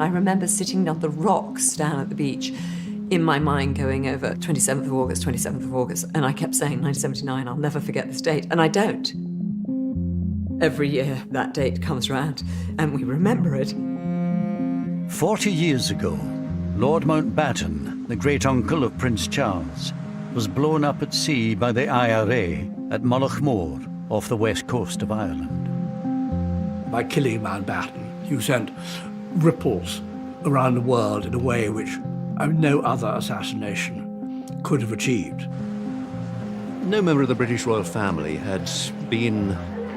I remember sitting on the rocks down at the beach, in my mind going over 27th of August, 27th of August, and I kept saying 1979, I'll never forget this date, and I don't. Every year that date comes around, and we remember it. 40 years ago, Lord Mountbatten, the great-uncle of Prince Charles, was blown up at sea by the IRA at Mullaghmore, off the west coast of Ireland. By killing Mountbatten, you sent ripples around the world in a way which no other assassination could have achieved. No member of the British royal family had been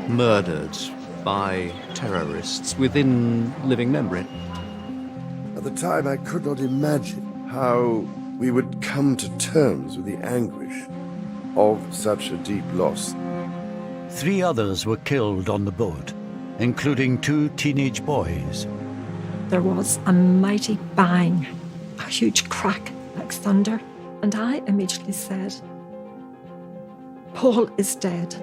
murdered by terrorists within living memory. At the time, I could not imagine how we would come to terms with the anguish of such a deep loss. 3 others were killed on the boat, including 2 teenage boys. There was a mighty bang, a huge crack like thunder, and I immediately said, Paul is dead.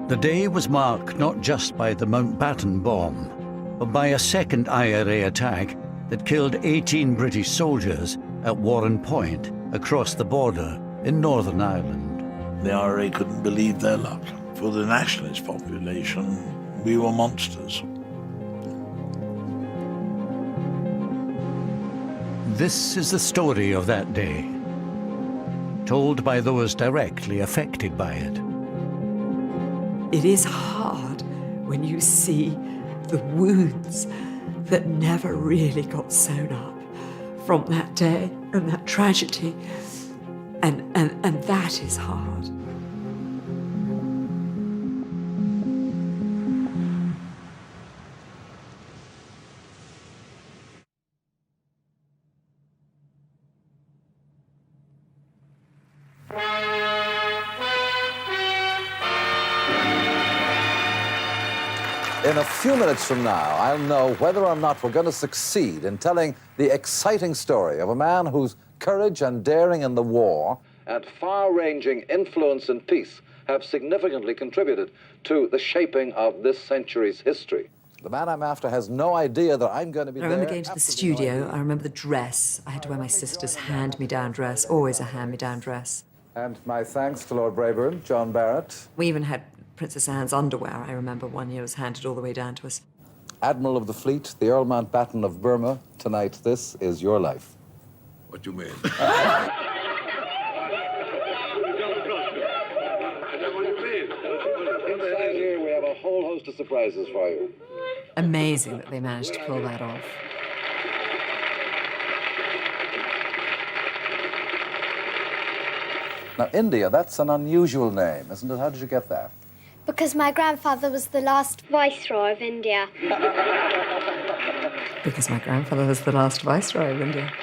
The day was marked not just by the Mountbatten bomb, but by a second IRA attack that killed 18 British soldiers at Warren Point, across the border in Northern Ireland. The IRA couldn't believe their luck. For the nationalist population, we were monsters. This is the story of that day, told by those directly affected by it. It is hard when you see the wounds that never really got sewn up from that day and that tragedy, and that is hard. In a few minutes from now, I'll know whether or not we're going to succeed in telling the exciting story of a man whose courage and daring in the war and far-ranging influence in peace have significantly contributed to the shaping of this century's history. The man I'm after has no idea that I'm going to be I remember going to the studio. I remember the dress. I had to wear my sister's hand-me-down dress, always a hand-me-down dress. And my thanks to Lord Brabourne, John Barrett. We even had Princess Anne's underwear, I remember one year was handed all the way down to us. Admiral of the Fleet, the Earl Mountbatten of Burma, tonight this is your life. What do you mean? Inside here, we have a whole host of surprises for you. Amazing that they managed to pull that off. Now, India, that's an unusual name, isn't it? How did you get that? Because my grandfather was the last Viceroy of India. Because my grandfather was the last Viceroy of India.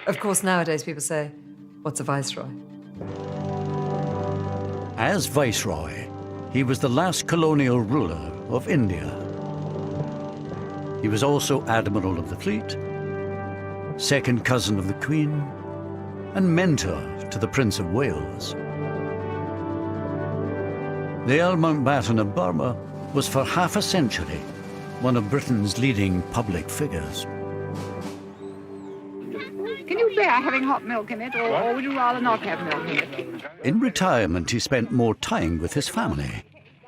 Of course, nowadays people say, what's a Viceroy? As Viceroy, he was the last colonial ruler of India. He was also Admiral of the Fleet, second cousin of the Queen, and mentor to the Prince of Wales. The Earl Mountbatten of Burma was for half a century one of Britain's leading public figures. Can you bear having hot milk in it, or would you rather not have milk in it? In retirement, he spent more time with his family,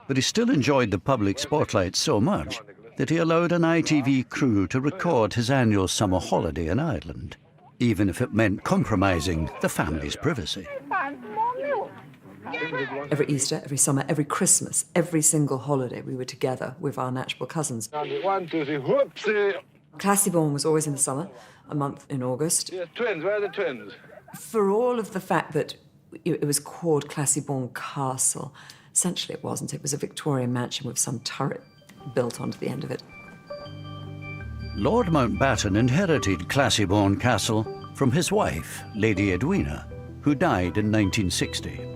but he still enjoyed the public spotlight so much that he allowed an ITV crew to record his annual summer holiday in Ireland, even if it meant compromising the family's privacy. Every Easter, every summer, every Christmas, every single holiday, we were together with our natural cousins. 1, 2, 3, whoopsie! Classiebawn was always in the summer, a month in August. Yes, twins, where are the twins? For all of the fact that it was called Classiebawn Castle, essentially it wasn't. It was a Victorian mansion with some turret built onto the end of it. Lord Mountbatten inherited Classiebawn Castle from his wife, Lady Edwina, who died in 1960.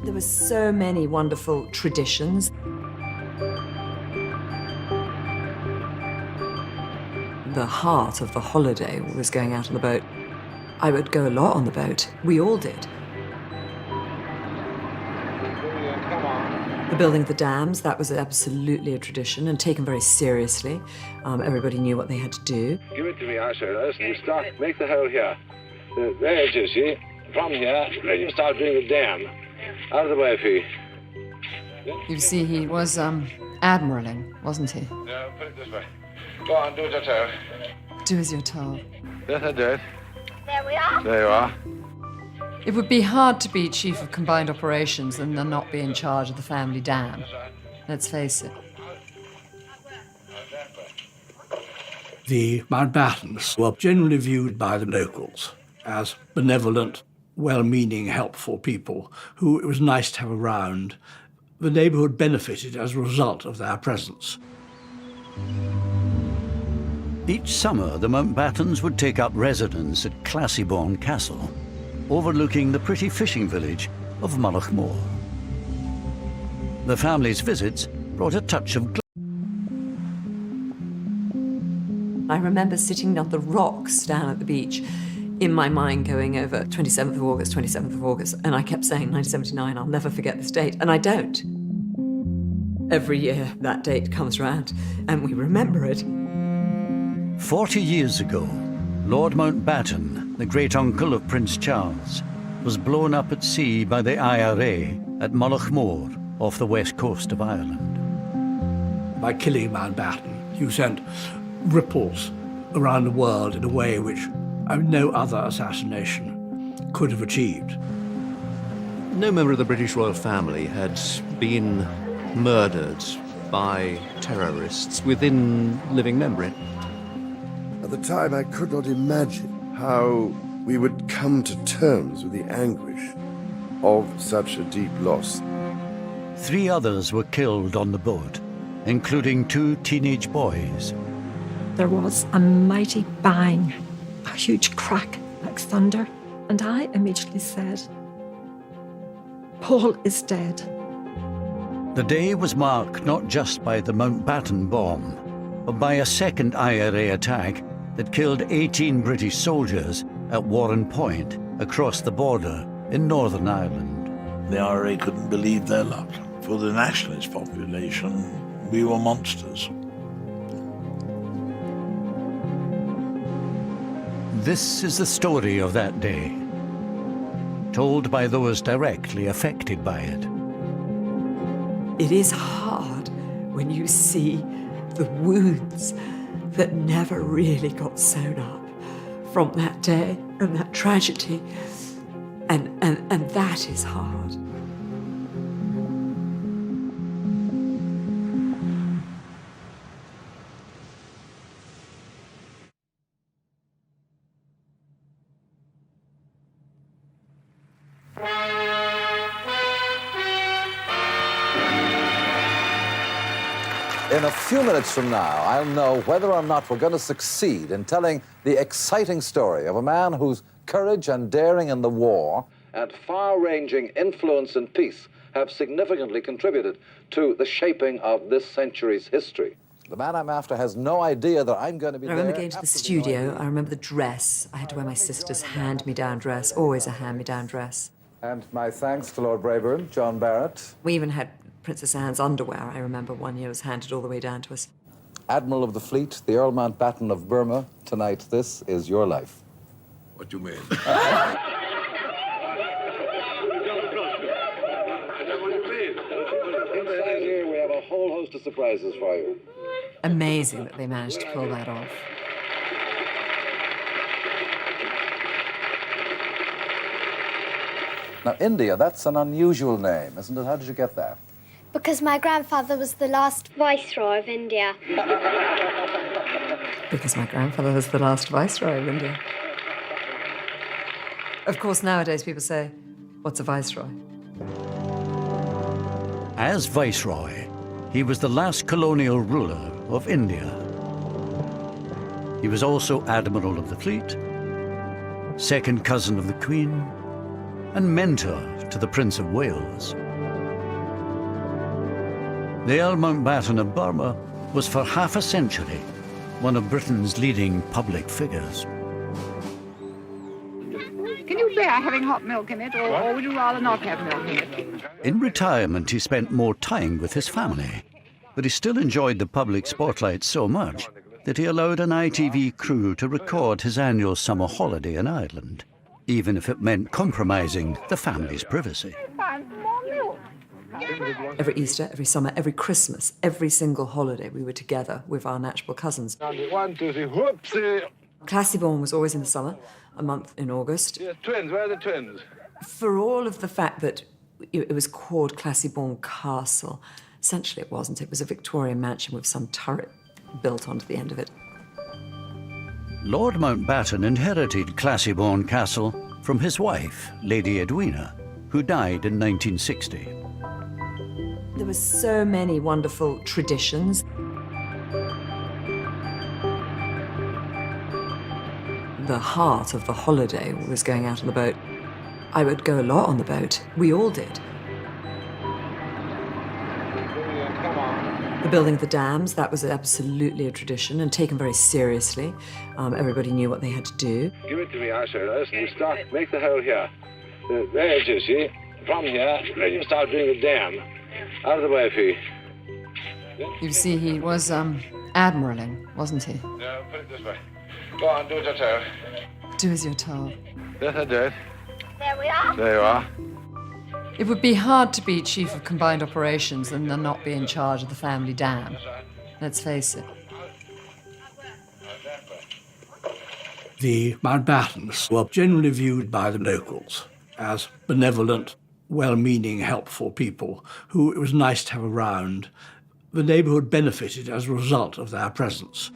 There were so many wonderful traditions. The heart of the holiday was going out on the boat. I would go a lot on the boat. We all did. Come on. The building of the dams, that was absolutely a tradition and taken very seriously. Everybody knew what they had to do. Give it to me, I say. Listen, you start, make the hole here. There it is, see? From here, then you start doing the dam. Out of the way, Fee. You see, he was admiraling, wasn't he? No, put it this way. Go on, do as I tell. Do as you're told. Yes, I did. There we are. There you are. It would be hard to be chief of combined operations and then not be in charge of the family dam. Let's face it. The Mountbattens were generally viewed by the locals as benevolent, well-meaning, helpful people who it was nice to have around. The neighbourhood benefited as a result of their presence. Each summer, the Mountbattens would take up residence at Classybourne Castle, overlooking the pretty fishing village of Mullaghmore. The family's visits brought a touch of I remember sitting on the rocks down at the beach, in my mind going over 27th of August, and I kept saying 1979, I'll never forget this date, and I don't. Every year that date comes round, and we remember it. 40 years ago, Lord Mountbatten, the great-uncle of Prince Charles, was blown up at sea by the IRA at Mullaghmore off the west coast of Ireland. By killing Mountbatten, you sent ripples around the world in a way which no other assassination could have achieved. No member of the British royal family had been murdered by terrorists within living memory. At the time, I could not imagine how we would come to terms with the anguish of such a deep loss. 3 others were killed on the boat, including 2 teenage boys. There was a mighty bang, a huge crack like thunder, and I immediately said, Paul is dead. The day was marked not just by the Mountbatten bomb, but by a second IRA attack that killed 18 British soldiers at Warren Point across the border in Northern Ireland. The IRA couldn't believe their luck. For the nationalist population, we were monsters. This is the story of that day, told by those directly affected by it. It is hard when you see the wounds that never really got sewn up from that day and that tragedy, and that is hard. In a few minutes from now, I'll know whether or not we're going to succeed in telling the exciting story of a man whose courage and daring in the war and far-ranging influence in peace have significantly contributed to the shaping of this century's history. The man I'm after has no idea that I'm going to be I remember going to the studio. I remember the dress. I had to wear my sister's hand-me-down dress, always a hand-me-down dress. And my thanks to Lord Brabourne, John Barrett. We even had Princess Anne's underwear. I remember one year was handed all the way down to us. Admiral of the Fleet, the Earl Mountbatten of Burma, tonight this is your life. What do you mean? I know what you mean. Inside here, we have a whole host of surprises for you. Amazing that they managed to pull that off. Now, India, that's an unusual name, isn't it? How did you get that? Because my grandfather was the last Viceroy of India. Because my grandfather was the last Viceroy of India. Of course, nowadays people say, what's a Viceroy? As Viceroy, he was the last colonial ruler of India. He was also Admiral of the Fleet, second cousin of the Queen, and mentor to the Prince of Wales. The Earl Mountbatten of Burma was for half a century one of Britain's leading public figures. Can you bear having hot milk in it, or would you rather not have milk in it? In retirement, he spent more time with his family, but he still enjoyed the public spotlight so much that he allowed an ITV crew to record his annual summer holiday in Ireland, even if it meant compromising the family's privacy. Every Easter, every summer, every Christmas, every single holiday, we were together with our natural cousins. 1, 2, 3, whoopsie! Classybourne was always in the summer, a month in August. Yeah, twins, where are the twins? For all of the fact that it was called Classybourne Castle, essentially it wasn't. It was a Victorian mansion with some turret built onto the end of it. Lord Mountbatten inherited Classybourne Castle from his wife, Lady Edwina, who died in 1960. There were so many wonderful traditions. The heart of the holiday was going out on the boat. I would go a lot on the boat. We all did. The building of the dams, that was absolutely a tradition and taken very seriously. Everybody knew what they had to do. Give it to me, I say. Listen, you start, make the hole here. There it is, see? From here, let him start doing the dam. Out of the way, Fee. You see, he was admiraling, wasn't he? No, put it this way. Go on, do it yourself. Do as you're told. Yes, I did. There we are. There you are. It would be hard to be Chief of Combined Operations and then not be in charge of the family dam. Let's face it. The Mountbattens were generally viewed by the locals as benevolent, well-meaning, helpful people who it was nice to have around. The neighbourhood benefited as a result of their presence.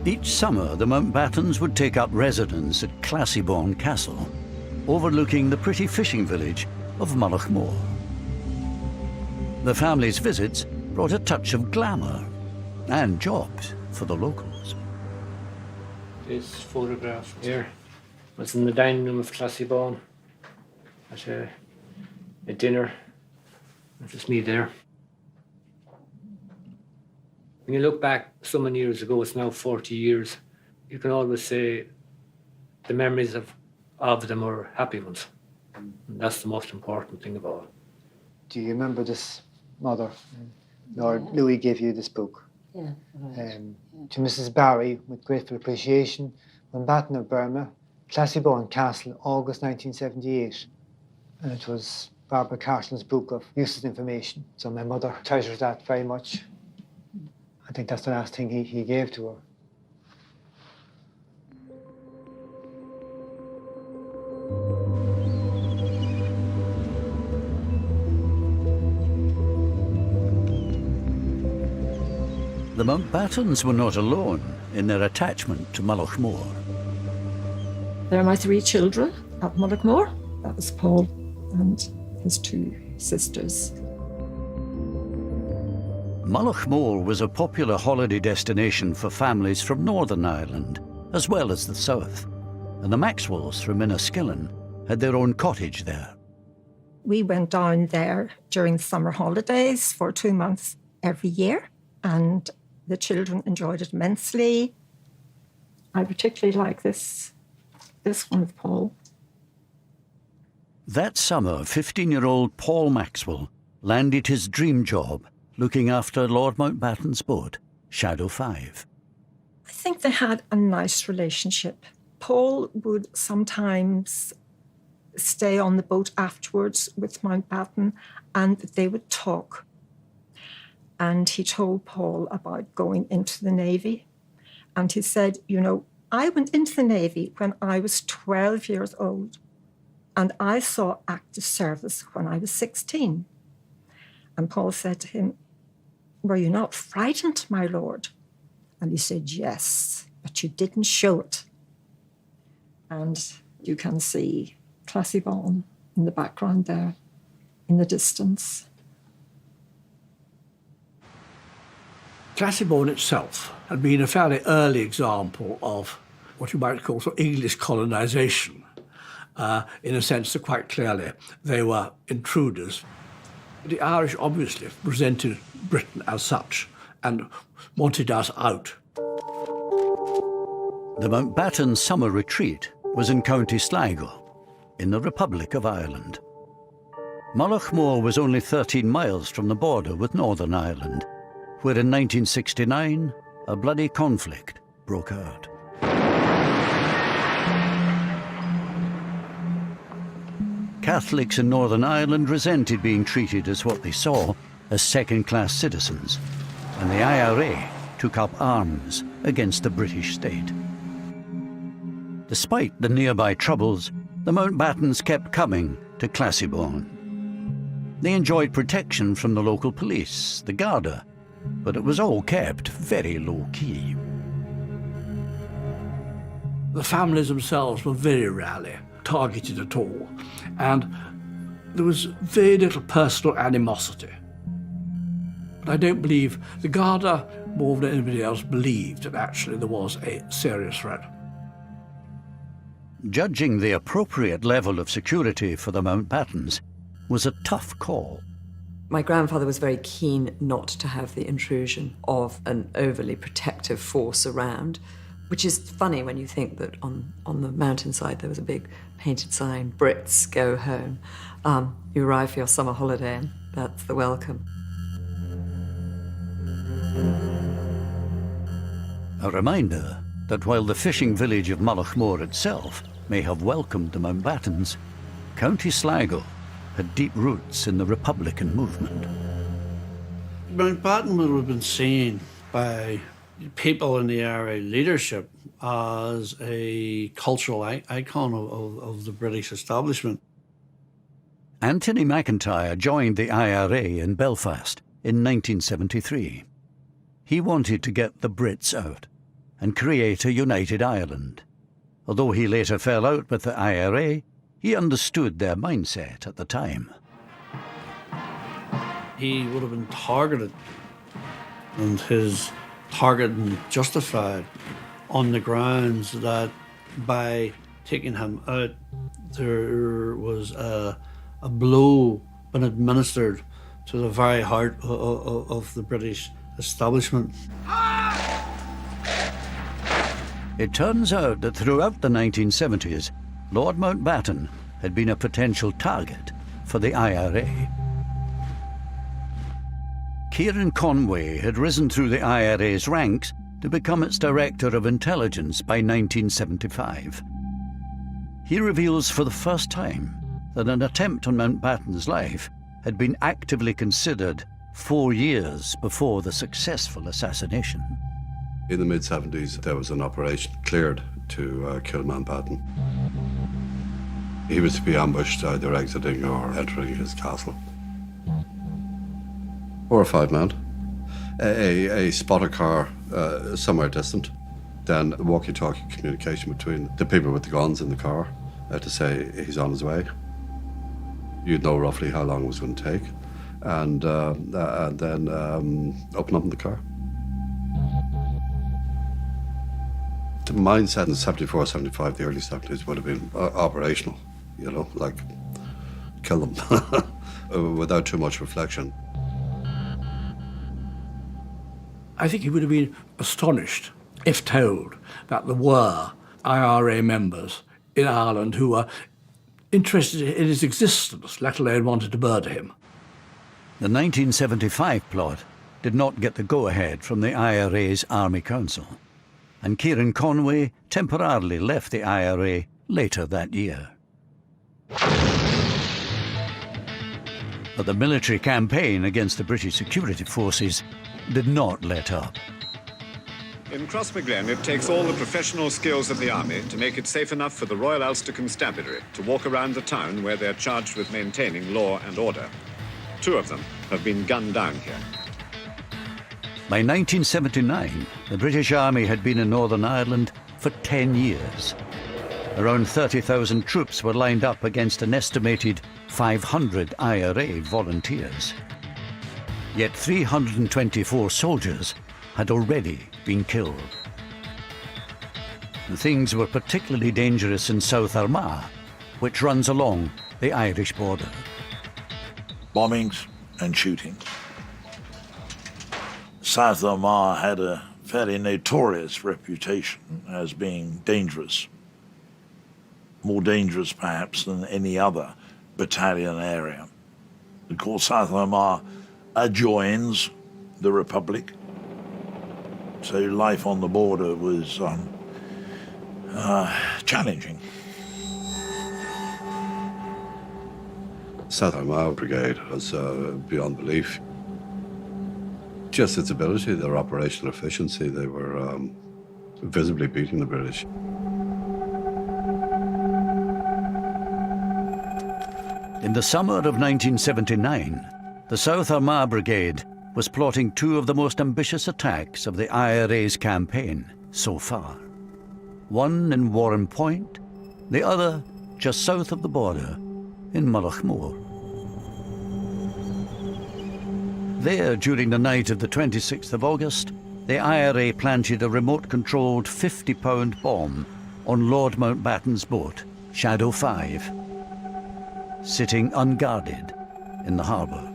Each summer, the Mountbattens would take up residence at Classybourne Castle, overlooking the pretty fishing village of Mullaghmore. The family's visits brought a touch of glamour and jobs for the locals. This photograph here was in the dining room of Classybourne at a dinner. It's just me there. When you look back so many years ago, it's now 40 years, you can always say the memories of them are happy ones. And that's the most important thing of all. Do you remember this mother? Lord Louis gave you this book. Yeah. To Mrs. Barry, with grateful appreciation, Mountbatten of Burma, Classybourne Castle, August 1978. And it was Barbara Carson's book of useless information. So my mother treasures that very much. I think that's the last thing he gave to her. The Mountbattens were not alone in their attachment to Mullaghmore. There are my 3 children at Mullaghmore. That was Paul and his 2 sisters. Mullaghmore was a popular holiday destination for families from Northern Ireland, as well as the south, and the Maxwells from Inniskillen had their own cottage there. We went down there during the summer holidays for 2 months every year, and the children enjoyed it immensely. I particularly like this one with Paul. That summer, 15-year-old Paul Maxwell landed his dream job looking after Lord Mountbatten's boat, Shadow 5. I think they had a nice relationship. Paul would sometimes stay on the boat afterwards with Mountbatten and they would talk. And he told Paul about going into the Navy. And he said, you know, I went into the Navy when I was 12 years old and I saw active service when I was 16. And Paul said to him, were you not frightened, my lord? And he said, yes, but you didn't show it. And you can see Classybourne in the background there, in the distance. Classybourne itself had been a fairly early example of what you might call sort of English colonisation, in a sense that quite clearly they were intruders. The Irish obviously presented Britain as such and wanted us out. The Mountbatten summer retreat was in County Sligo, in the Republic of Ireland. Mullaghmore was only 13 miles from the border with Northern Ireland, where in 1969 a bloody conflict broke out. Catholics in Northern Ireland resented being treated as what they saw as second-class citizens, and the IRA took up arms against the British state. Despite the nearby troubles, the Mountbattens kept coming to Classiebawn. They enjoyed protection from the local police, the Garda, but it was all kept very low-key. The families themselves were very rarely targeted at all, and there was very little personal animosity. But I don't believe the Garda, more than anybody else, believed that actually there was a serious threat. Judging the appropriate level of security for the Mountbattens was a tough call. My grandfather was very keen not to have the intrusion of an overly protective force around, which is funny when you think that on the mountainside there was a big painted sign, Brits go home. You arrive for your summer holiday and that's the welcome. A reminder that while the fishing village of Mullaghmore itself may have welcomed the Mountbattens, County Sligo had deep roots in the Republican movement. Mountbatten would have been seen by people in the IRA leadership as a cultural icon of the British establishment. Anthony McIntyre joined the IRA in Belfast in 1973. He wanted to get the Brits out and create a united Ireland. Although he later fell out with the IRA, he understood their mindset at the time. He would have been targeted, and his targeting justified on the grounds that by taking him out, there was a blow been administered to the very heart of the British establishment. It turns out that throughout the 1970s, Lord Mountbatten had been a potential target for the IRA. Kieran Conway had risen through the IRA's ranks to become its Director of Intelligence by 1975. He reveals for the first time that an attempt on Mountbatten's life had been actively considered 4 years before the successful assassination. In the mid-70s, there was an operation cleared to kill Mountbatten. He was to be ambushed either exiting or entering his castle. 4 or 5 men. A spotter car somewhere distant. Then walkie-talkie communication between the people with the guns in the car to say he's on his way. You'd know roughly how long it was going to take. And then open up in the car. The mindset in 74, 75, the early 70s would have been operational, you know, like kill them without too much reflection. I think he would have been astonished if told that there were IRA members in Ireland who were interested in his existence, let alone wanted to murder him. The 1975 plot did not get the go-ahead from the IRA's Army Council, and Kieran Conway temporarily left the IRA later that year. But the military campaign against the British security forces did not let up. In Crossmaglen, it takes all the professional skills of the army to make it safe enough for the Royal Ulster Constabulary to walk around the town where they're charged with maintaining law and order. 2 of them have been gunned down here. By 1979, the British Army had been in Northern Ireland for 10 years. Around 30,000 troops were lined up against an estimated 500 IRA volunteers. Yet 324 soldiers had already been killed. And things were particularly dangerous in South Armagh, which runs along the Irish border. Bombings and shooting. South Armagh had a fairly notorious reputation as being dangerous. more dangerous perhaps than any other battalion area. Of course, South Omagh adjoins the Republic, so life on the border was challenging. South Omagh Brigade was beyond belief. Just its ability, their operational efficiency, they were visibly beating the British. In the summer of 1979, the South Armagh Brigade was plotting two of the most ambitious attacks of the IRA's campaign so far. One in Warren Point, the other just south of the border in Mullaghmore. There, during the night of the 26th of August, the IRA planted a remote-controlled 50-pound bomb on Lord Mountbatten's boat, Shadow 5, sitting unguarded in the harbour.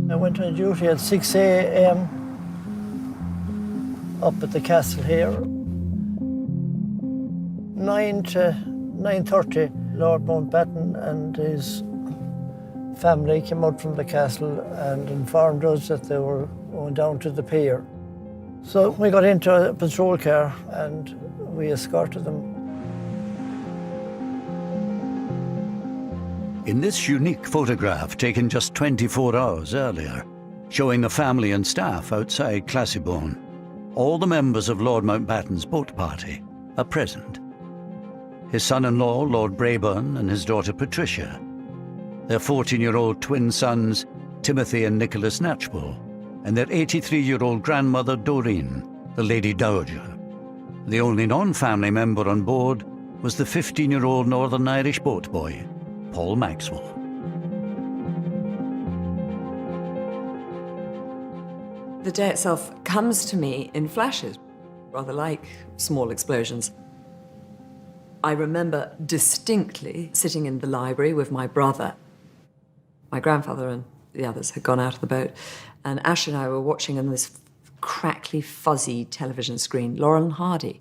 I went on duty at 6 a.m. up at the castle here. 9 to 9:30, Lord Mountbatten and his family came out from the castle and informed us that they were going down to the pier. So we got into a patrol car and we escorted them. In this unique photograph taken just 24 hours earlier, showing the family and staff outside Classiebawn, all the members of Lord Mountbatten's boat party are present. His son-in-law, Lord Brabourne, and his daughter Patricia, their 14-year-old twin sons, Timothy and Nicholas Knatchbull, and their 83-year-old grandmother, Doreen, the Lady Dowager. The only non-family member on board was the 15-year-old Northern Irish boat boy, Paul Maxwell. The day itself comes to me in flashes, rather like small explosions. I remember distinctly sitting in the library with my brother. My grandfather and the others had gone out of the boat, and Ash and I were watching on this crackly, fuzzy television screen, Laurel and Hardy.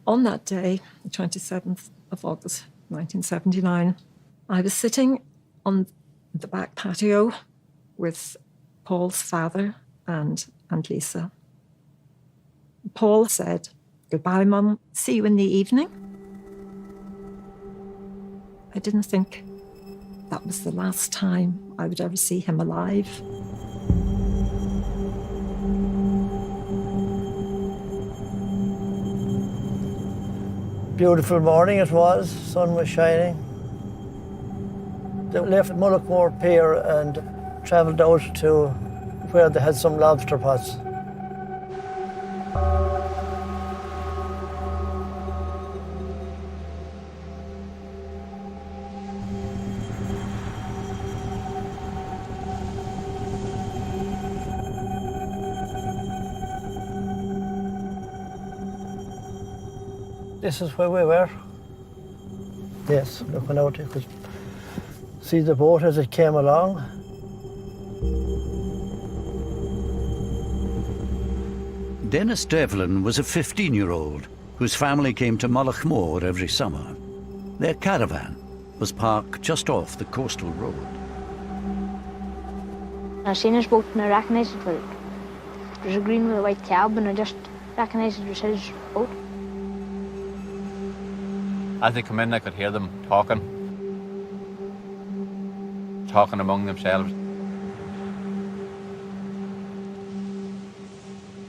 On that day, the 27th of August, 1979, I was sitting on the back patio with Paul's father and Aunt Lisa. Paul said, "Goodbye, Mum. See you in the evening." I didn't think that was the last time I would ever see him alive. Beautiful morning it was, sun was shining. They left Mullaghmore Pier and travelled out to where they had some lobster pots. This is where we were. Yes, looking out, you could see the boat as it came along. Dennis Devlin was a 15-year-old whose family came to Mullaghmore every summer. Their caravan was parked just off the coastal road. I seen his boat and I recognised it. There's a green with a white cab and I just recognised it was his boat. As they come in, I could hear them talking among themselves.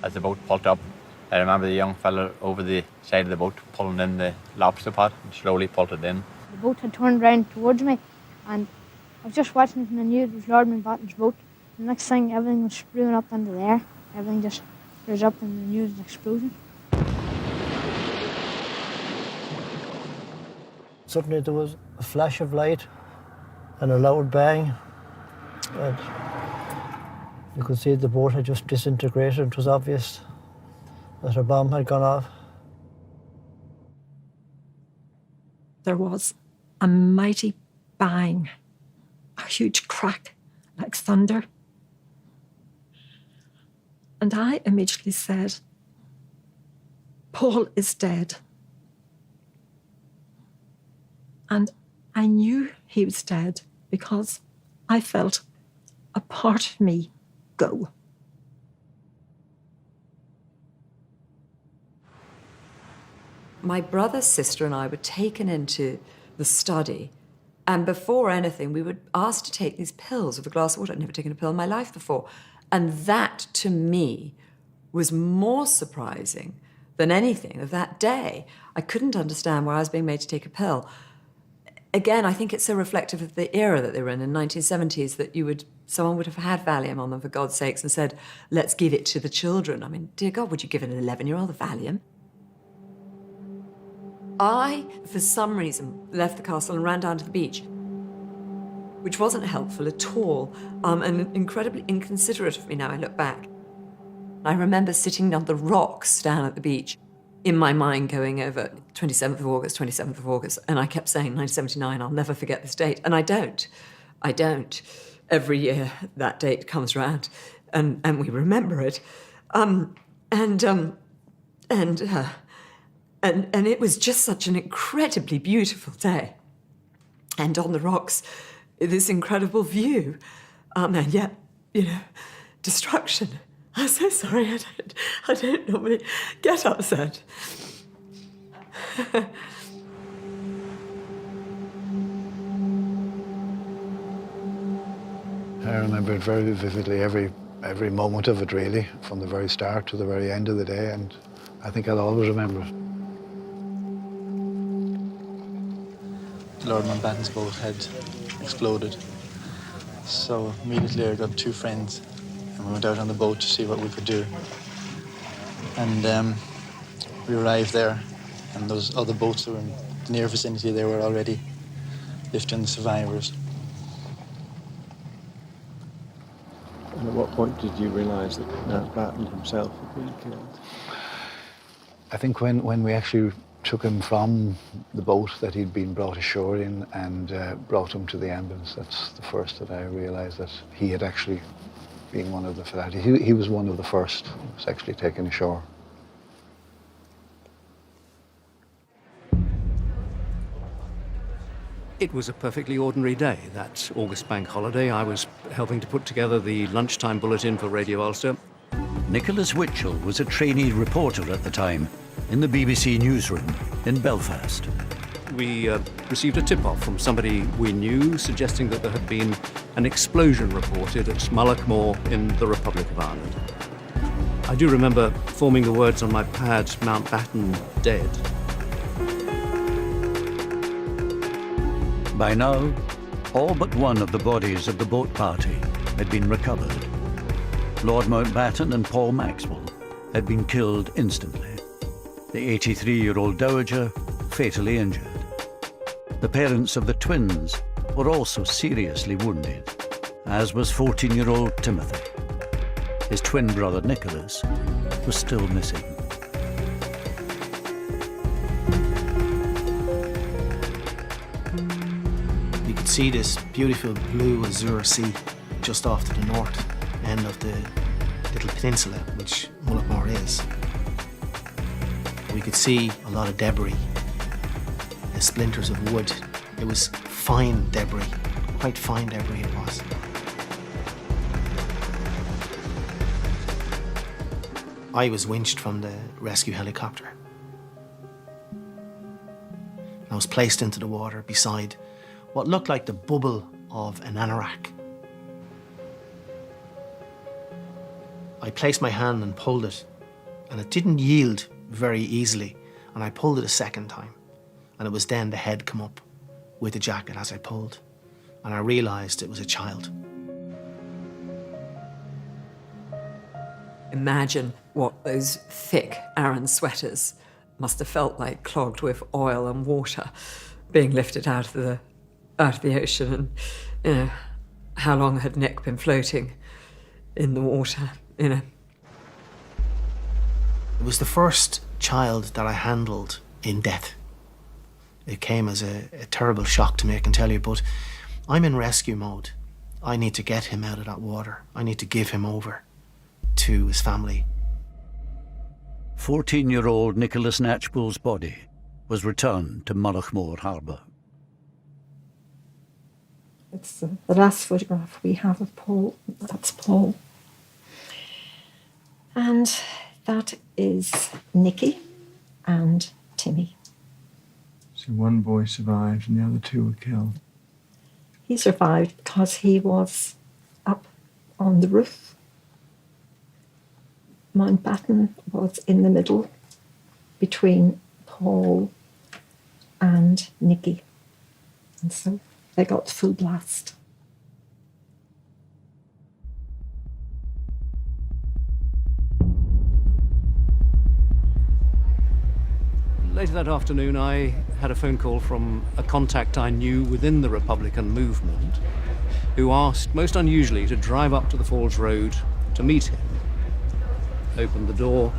As the boat pulled up, I remember the young fella over the side of the boat pulling in the lobster pot and slowly pulled it in. The boat had turned round towards me and I was just watching it and I knew it was Lord Mountbatten's boat. The next thing, everything was spewing up into the air. Everything just rose up and I knew it was an explosion. Suddenly there was a flash of light and a loud bang, and you could see the boat had just disintegrated. It was obvious. that a bomb had gone off. There was a mighty bang, a huge crack like thunder. And I immediately said, Paul is dead. And I knew he was dead because I felt a part of me go. My brother, sister, and I were taken into the study, and before anything, we were asked to take these pills with a glass of water. I'd never taken a pill in my life before. And that, to me, was more surprising than anything of that day. I couldn't understand why I was being made to take a pill. Again, I think it's so reflective of the era that they were in the 1970s, that someone would have had Valium on them, for God's sakes, and said, let's give it to the children. I mean, dear God, would you give an 11-year-old a Valium? I, for some reason, left the castle and ran down to the beach, which wasn't helpful at all, and incredibly inconsiderate of me now I look back. I remember sitting on the rocks down at the beach, in my mind going over 27th of August, and I kept saying 1979, I'll never forget this date, and I don't. Every year that date comes round, and we remember it. And it was just such an incredibly beautiful day. And on the rocks, this incredible view. And yet, destruction. I'm so sorry, I don't normally get upset. I remember it very vividly, every moment of it, really, from the very start to the very end of the day, and I think I'll always remember it. Lord Mountbatten's boat had exploded. So immediately I got two friends and we went out on the boat to see what we could do. And we arrived there, and those other boats that were in the near vicinity, they were already lifting the survivors. And at what point did you realise that Mountbatten himself had been killed? I think when we actually took him from the boat that he'd been brought ashore in and brought him to the ambulance, that's the first that I realised that he had actually been one of the fatalities. He was one of the first who was actually taken ashore. It was a perfectly ordinary day, that August bank holiday. I was helping to put together the lunchtime bulletin for Radio Ulster. Nicholas Witchell was a trainee reporter at the time in the BBC newsroom in Belfast. We received a tip-off from somebody we knew suggesting that there had been an explosion reported at Mullaghmore in the Republic of Ireland. I do remember forming the words on my pad, Mountbatten dead. By now, all but one of the bodies of the boat party had been recovered. Lord Mountbatten and Paul Maxwell had been killed instantly. The 83-year-old dowager fatally injured. The parents of the twins were also seriously wounded, as was 14-year-old Timothy. His twin brother Nicholas was still missing. You could see this beautiful blue azure sea just off to the north end of the little peninsula, which Mullaghmore is. We could see a lot of debris, splinters of wood. It was fine debris, quite fine debris it was. I was winched from the rescue helicopter. I was placed into the water beside what looked like the bubble of an anorak. I placed my hand and pulled it, and it didn't yield very easily, and I pulled it a second time, and it was then the head come up with the jacket as I pulled, and I realised it was a child. Imagine what those thick Aran sweaters must have felt like, clogged with oil and water, being lifted out of the ocean. And how long had Nick been floating in the water? It was the first child that I handled in death. It came as a terrible shock to me, I can tell you, but I'm in rescue mode. I need to get him out of that water. I need to give him over to his family. 14-year-old Nicholas Knatchbull's body was returned to Mullaghmore Harbour. It's the last photograph we have of Paul. That's Paul. And that is Nicky and Timmy. So one boy survived and the other two were killed. He survived because he was up on the roof. Mountbatten was in the middle between Paul and Nicky. And so they got full blast. Later that afternoon, I had a phone call from a contact I knew within the Republican movement, who asked, most unusually, to drive up to the Falls Road to meet him. Opened the door,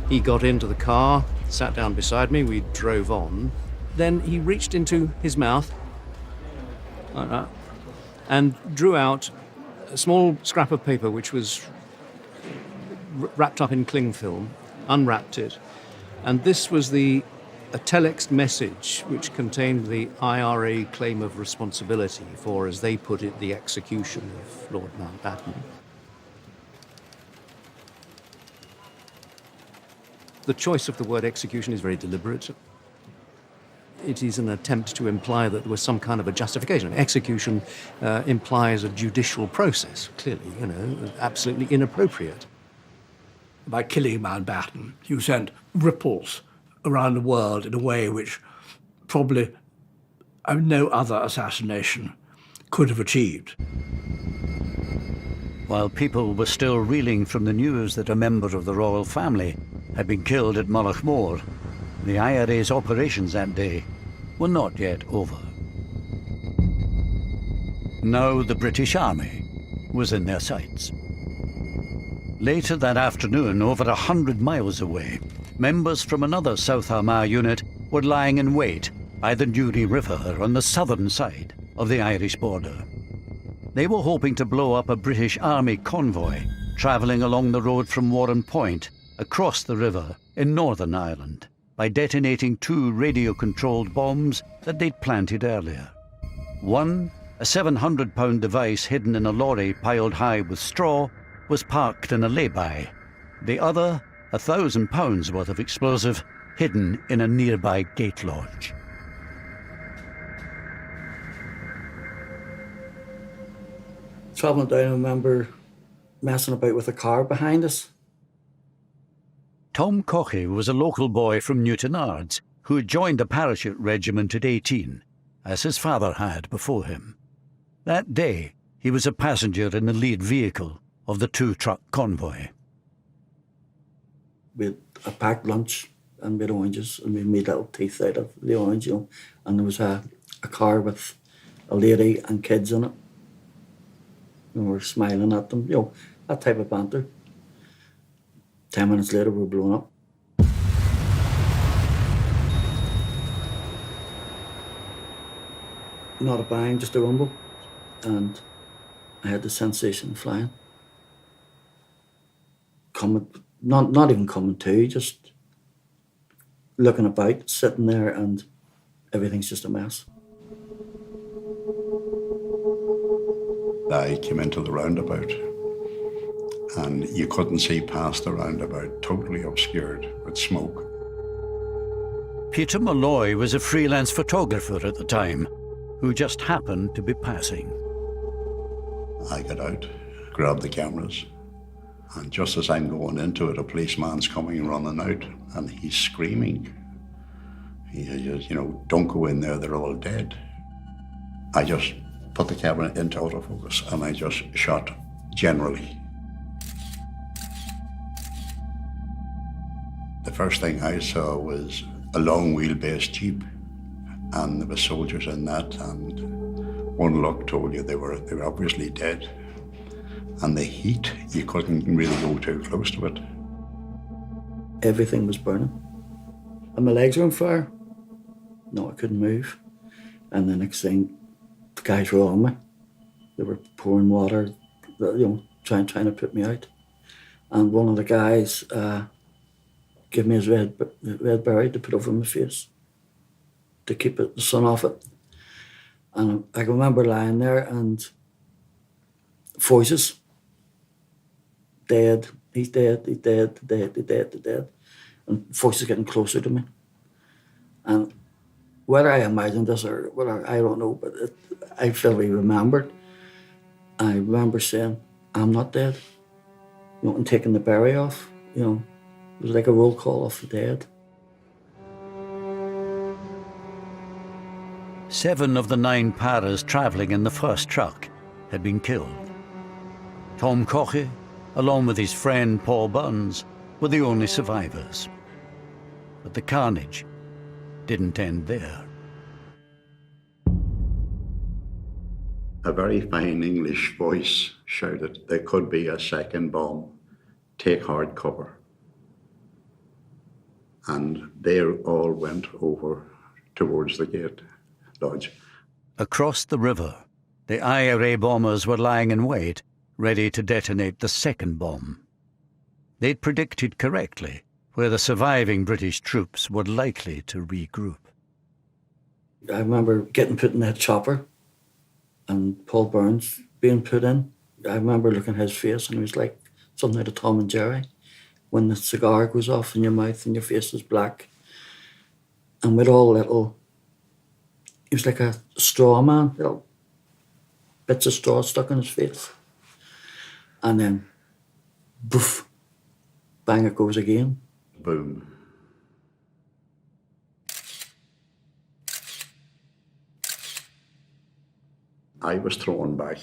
he got into the car, sat down beside me, we drove on. Then he reached into his mouth, like that, and drew out a small scrap of paper which was wrapped up in cling film, unwrapped it, and this was a telex message which contained the IRA claim of responsibility for, as they put it, the execution of Lord Mountbatten. The choice of the word execution is very deliberate. It is an attempt to imply that there was some kind of a justification. Execution implies a judicial process, clearly, absolutely inappropriate. By killing Mountbatten, you sent ripples around the world in a way which probably no other assassination could have achieved. While people were still reeling from the news that a member of the royal family had been killed at Mullaghmore, the IRA's operations that day were not yet over. Now the British Army was in their sights. Later that afternoon, over 100 miles away, members from another South Armagh unit were lying in wait by the Newry River on the southern side of the Irish border. They were hoping to blow up a British Army convoy travelling along the road from Warren Point across the river in Northern Ireland by detonating 2 radio-controlled bombs that they'd planted earlier. One, a 700-pound device hidden in a lorry piled high with straw, was parked in a lay-by. The other, 1,000 pounds worth of explosive, hidden in a nearby gate lodge. Travelling down, I remember messing about with a car behind us. Tom Cochey was a local boy from Newtonards who had joined the parachute regiment at 18, as his father had before him. That day, he was a passenger in the lead vehicle of the 2-truck convoy. We had a packed lunch and we had oranges and we made little teeth out of the orange, and there was a car with a lady and kids in it. And we were smiling at them, that type of banter. 10 minutes later, we were blown up. Not a bang, just a rumble. And I had the sensation of flying. Not even coming to, just looking about, sitting there, and everything's just a mess. I came into the roundabout and you couldn't see past the roundabout, totally obscured with smoke. Peter Malloy was a freelance photographer at the time, who just happened to be passing. I got out, grabbed the cameras, and just as I'm going into it, a policeman's coming running out, and he's screaming. He says, don't go in there, they're all dead. I just put the camera into autofocus and I just shot generally. The first thing I saw was a long wheelbase Jeep, and there were soldiers in that, and one look told you they were obviously dead. And the heat, you couldn't really go too close to it. everything was burning. And my legs were on fire. No, I couldn't move. And the next thing, the guys were on me. They were pouring water, trying to put me out. And one of the guys gave me his red berry to put over my face to keep the sun off it. And I can remember lying there and voices, dead, he's dead, he's dead, he's dead, he's dead, he's dead. And voices getting closer to me. And whether I imagined this or whether, I don't know, but I vividly remembered. I remember saying, I'm not dead. And taking the berry off, it was like a roll call of the dead. 7 of the 9 paras travelling in the first truck had been killed. Tom Coche, along with his friend Paul Burns, were the only survivors. But the carnage didn't end there. A very fine English voice shouted, there could be a second bomb. Take hard cover. And they all went over towards the gate lodge. Across the river, the IRA bombers were lying in wait, ready to detonate the second bomb. They'd predicted correctly where the surviving British troops were likely to regroup. I remember getting put in that chopper and Paul Burns being put in. I remember looking at his face and it was like something out of Tom and Jerry. When the cigar goes off in your mouth and your face is black. And with all little, he was like a straw man, little bits of straw stuck in his face. And then, boof, bang it goes again. Boom. I was thrown back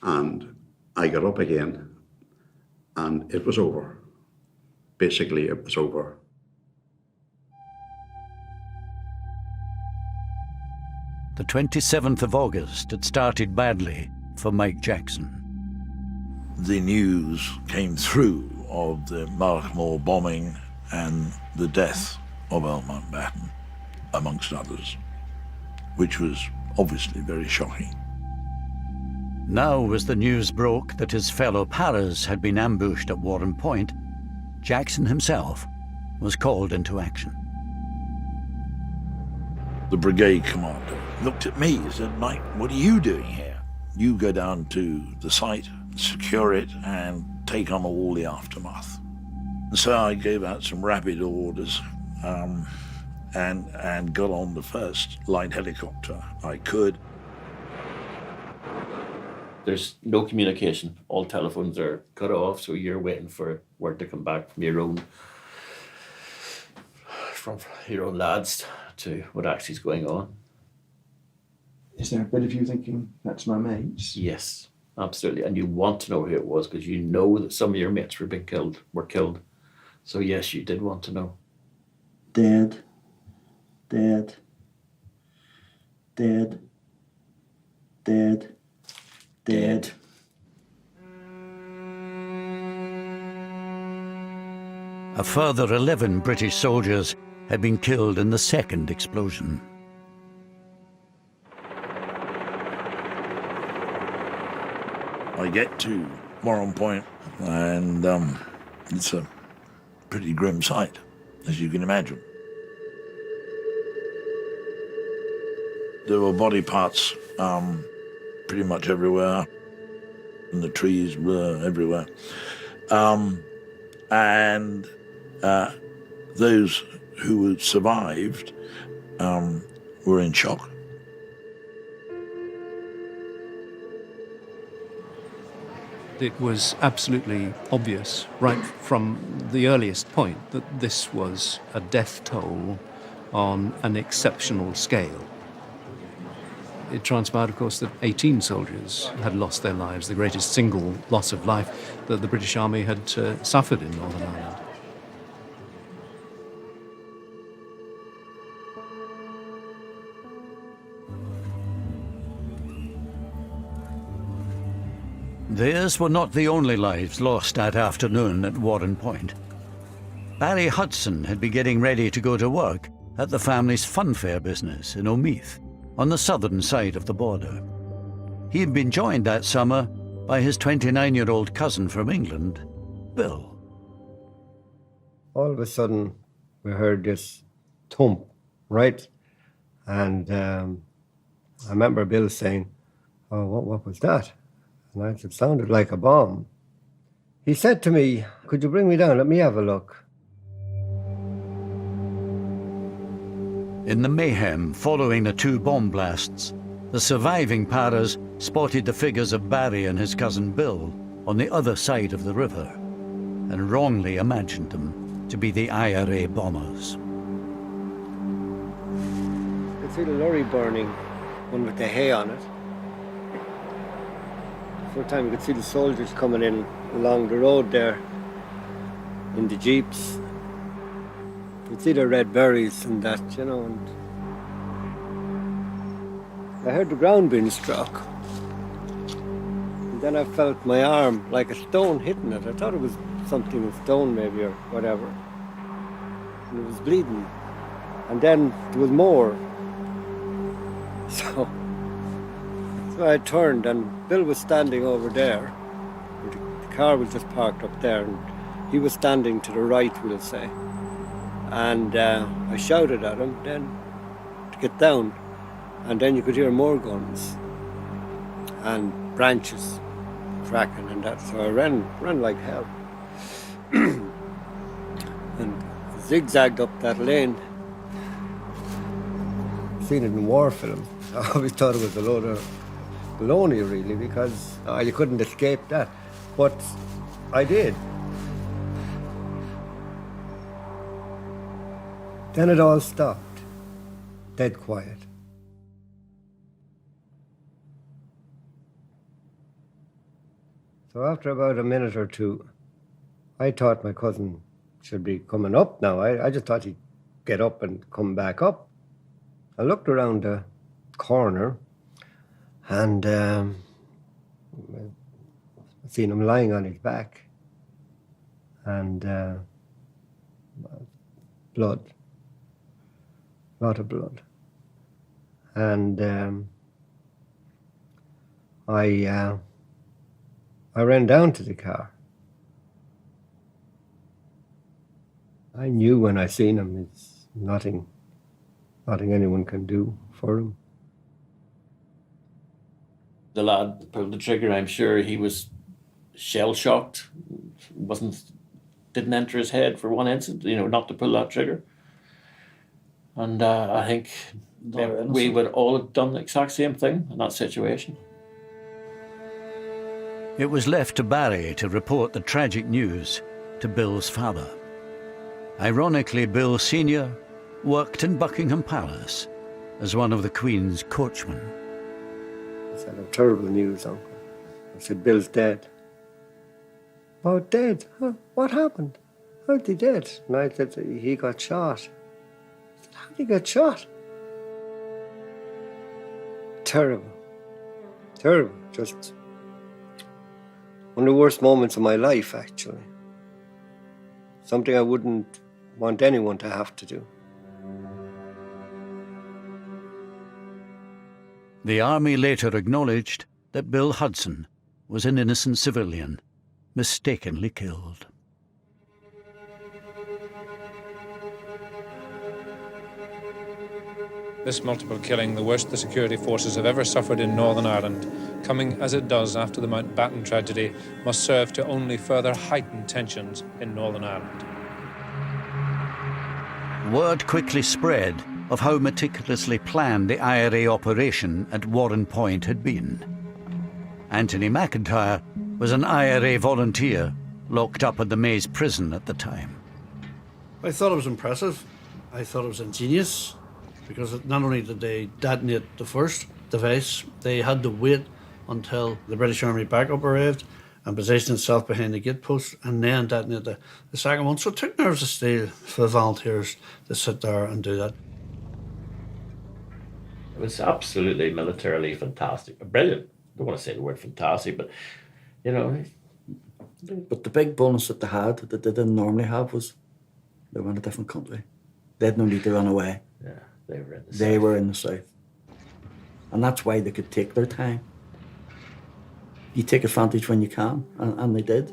and I got up again and it was over. Basically, it was over. The 27th of August had started badly for Mike Jackson. The news came through of the Mullaghmore bombing and the death of Earl Mountbatten, amongst others, which was obviously very shocking. Now, as the news broke that his fellow paras had been ambushed at Warren Point, Jackson himself was called into action. The brigade commander looked at me and said, Mike, what are you doing here? You go down to the site, secure it, and take on all the aftermath. And so I gave out some rapid orders and got on the first light helicopter I could. There's no communication. All telephones are cut off, so you're waiting for word to come back from your own lads to what actually is going on. Is there a bit of you thinking, that's my mates? Yes, absolutely. And you want to know who it was because you know that some of your mates were killed. So yes, you did want to know. Dead, dead, dead, dead, dead. A further 11 British soldiers had been killed in the second explosion. I get to Warren Point and it's a pretty grim sight, as you can imagine. There were body parts pretty much everywhere, and the trees were everywhere. And those who had survived were in shock. It was absolutely obvious right from the earliest point that this was a death toll on an exceptional scale. It transpired, of course, that 18 soldiers had lost their lives, the greatest single loss of life that the British Army had suffered in Northern Ireland. Theirs were not the only lives lost that afternoon at Warren Point. Barry Hudson had been getting ready to go to work at the family's funfair business in Omeath, on the southern side of the border. He had been joined that summer by his 29-year-old cousin from England, Bill. All of a sudden, we heard this thump, right? And I remember Bill saying, "Oh, what was that?" And I said, "It sounded like a bomb." He said to me, "Could you bring me down? Let me have a look." In the mayhem following the 2 bomb blasts, the surviving paras spotted the figures of Barry and his cousin Bill on the other side of the river and wrongly imagined them to be the IRA bombers. You could see the lorry burning, one with the hay on it. Full time you could see the soldiers coming in along the road there in the jeeps. You could see the red berries and that, you know, and I heard the ground being struck. And then I felt my arm like a stone hitting it. I thought it was something, a stone maybe or whatever. And it was bleeding. And then there was more. So I turned and Bill was standing over there. The car was just parked up there and he was standing to the right, we'll say. And I shouted at him then to get down. And then you could hear more guns and branches cracking and that. So I ran like hell. And zigzagged up that lane. I've seen it in war film. I always thought it was a load of baloney, really, because you couldn't escape that. But I did. Then it all stopped. Dead quiet. So after about a minute or two, I thought my cousin should be coming up now. I just thought he'd get up and come back up. I looked around the corner and I seen him lying on his back and blood, a lot of blood. And I ran down to the car. I knew when I seen him, it's nothing anyone can do for him. The lad that pulled the trigger, I'm sure he was shell-shocked. Didn't enter his head for one instant, not to pull that trigger. And I think we would all have done the exact same thing in that situation. It was left to Barry to report the tragic news to Bill's father. Ironically, Bill Sr. worked in Buckingham Palace as one of the Queen's coachmen. I said, "Oh, terrible news, Uncle." I said, "Bill's dead." "Oh, dead? Huh? What happened? How'd he dead?" And I said, "He got shot." I said, "How'd he get shot?" Terrible. Terrible. Just one of the worst moments of my life, actually. Something I wouldn't want anyone to have to do. The army later acknowledged that Bill Hudson was an innocent civilian, mistakenly killed. This multiple killing, the worst the security forces have ever suffered in Northern Ireland, coming as it does after the Mountbatten tragedy, must serve to only further heighten tensions in Northern Ireland. Word quickly spread of how meticulously planned the IRA operation at Warren Point had been. Anthony McIntyre was an IRA volunteer locked up at the Maze prison at the time. I thought it was impressive. I thought it was ingenious, because not only did they detonate the first device, they had to wait until the British Army backup arrived and positioned itself behind the gate post and then detonate the second one. So it took nerves of steel for the volunteers to sit there and do that. It was absolutely militarily fantastic. Brilliant. I don't want to say the word fantastic, but, But the big bonus that they had, that they didn't normally have, was They were in a different country. They had no need to run away. Yeah, they were in the They south. were in the south. And that's why they could take their time. You take advantage when you can, and they did.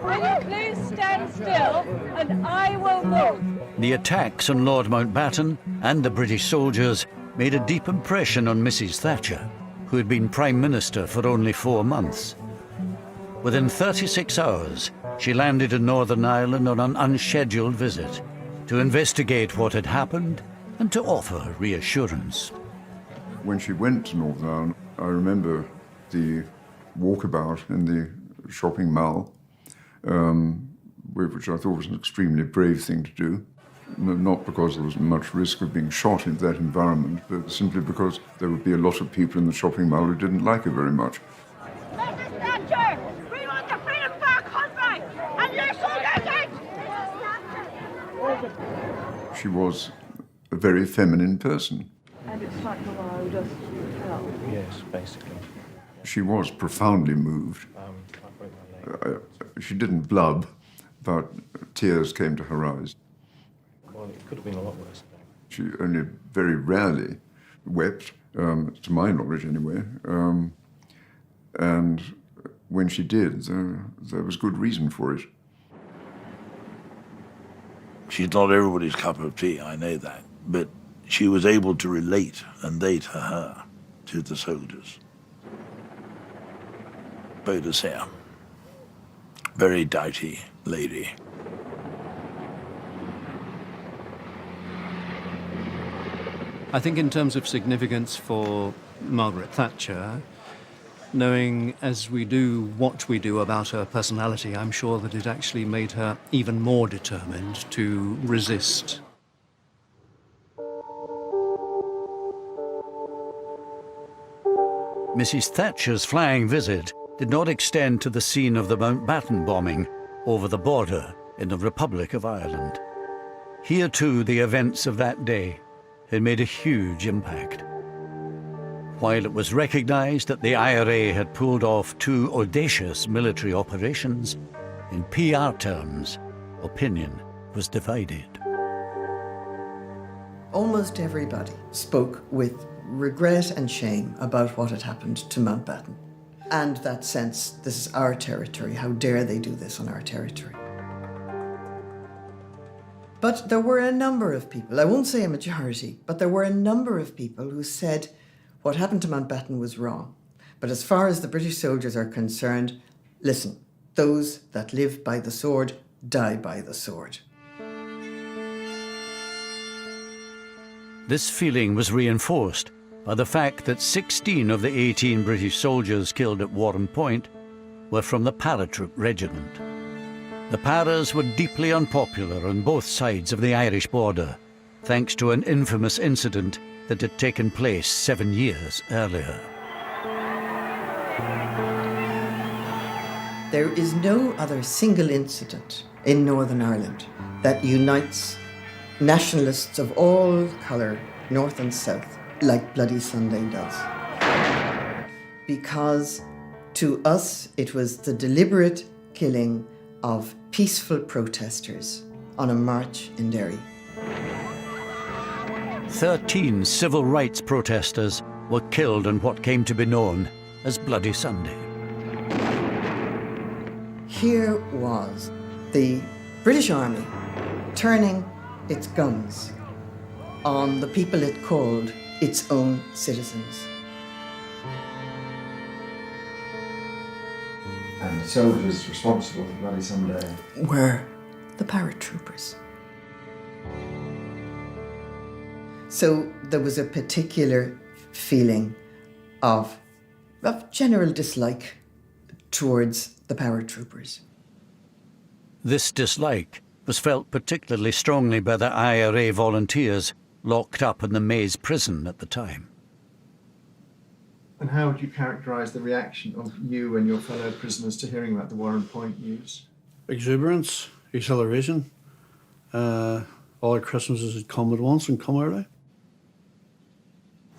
Will you please stand still and I will move? The attacks on Lord Mountbatten and the British soldiers made a deep impression on Mrs. Thatcher, who had been Prime Minister for only 4 months. Within 36 hours, she landed in Northern Ireland on an unscheduled visit to investigate what had happened and to offer reassurance. When she went to Northern Ireland, I remember the walkabout in the shopping mall, which I thought was an extremely brave thing to do. Not because there was much risk of being shot in that environment, but simply because there would be a lot of people in the shopping mall who didn't like her very much. Mrs. Thatcher, we want the freedom for our country, and you're soldiers out! She was a very feminine person. And it's like the world just fell. Yes, basically. She was profoundly moved. She didn't blub, but tears came to her eyes. Well, it could have been a lot worse. She only very rarely wept, to my knowledge anyway. And when she did, there was good reason for it. She's not everybody's cup of tea, I know that, but she was able to relate, and they to her, to the soldiers. About the same. Very doughty lady. I think in terms of significance for Margaret Thatcher, knowing as we do what we do about her personality, I'm sure that it actually made her even more determined to resist. Mrs. Thatcher's flying visit did not extend to the scene of the Mountbatten bombing over the border in the Republic of Ireland. Here too, the events of that day had made a huge impact. While it was recognised that the IRA had pulled off 2 audacious military operations, in PR terms, opinion was divided. Almost everybody spoke with regret and shame about what had happened to Mountbatten. And that sense, this is our territory, how dare they do this on our territory? But there were a number of people, I won't say a majority, but there were a number of people who said what happened to Mountbatten was wrong. But as far as the British soldiers are concerned, listen, those that live by the sword die by the sword. This feeling was reinforced by the fact that 16 of the 18 British soldiers killed at Warren Point were from the paratroop regiment. The Paras were deeply unpopular on both sides of the Irish border, thanks to an infamous incident that had taken place 7 years earlier. There is no other single incident in Northern Ireland that unites nationalists of all colour, north and south, like Bloody Sunday does. Because to us, it was the deliberate killing of peaceful protesters on a march in Derry. 13 civil rights protesters were killed in what came to be known as Bloody Sunday. Here was the British Army turning its guns on the people it called its own citizens. And the soldiers responsible for Bloody Sunday were the paratroopers. So there was a particular feeling of general dislike towards the paratroopers. This dislike was felt particularly strongly by the IRA volunteers locked up in the Maze prison at the time. And how would you characterise the reaction of you and your fellow prisoners to hearing about the Warren Point news? Exuberance, exhilaration. All our Christmases had come at once and come early.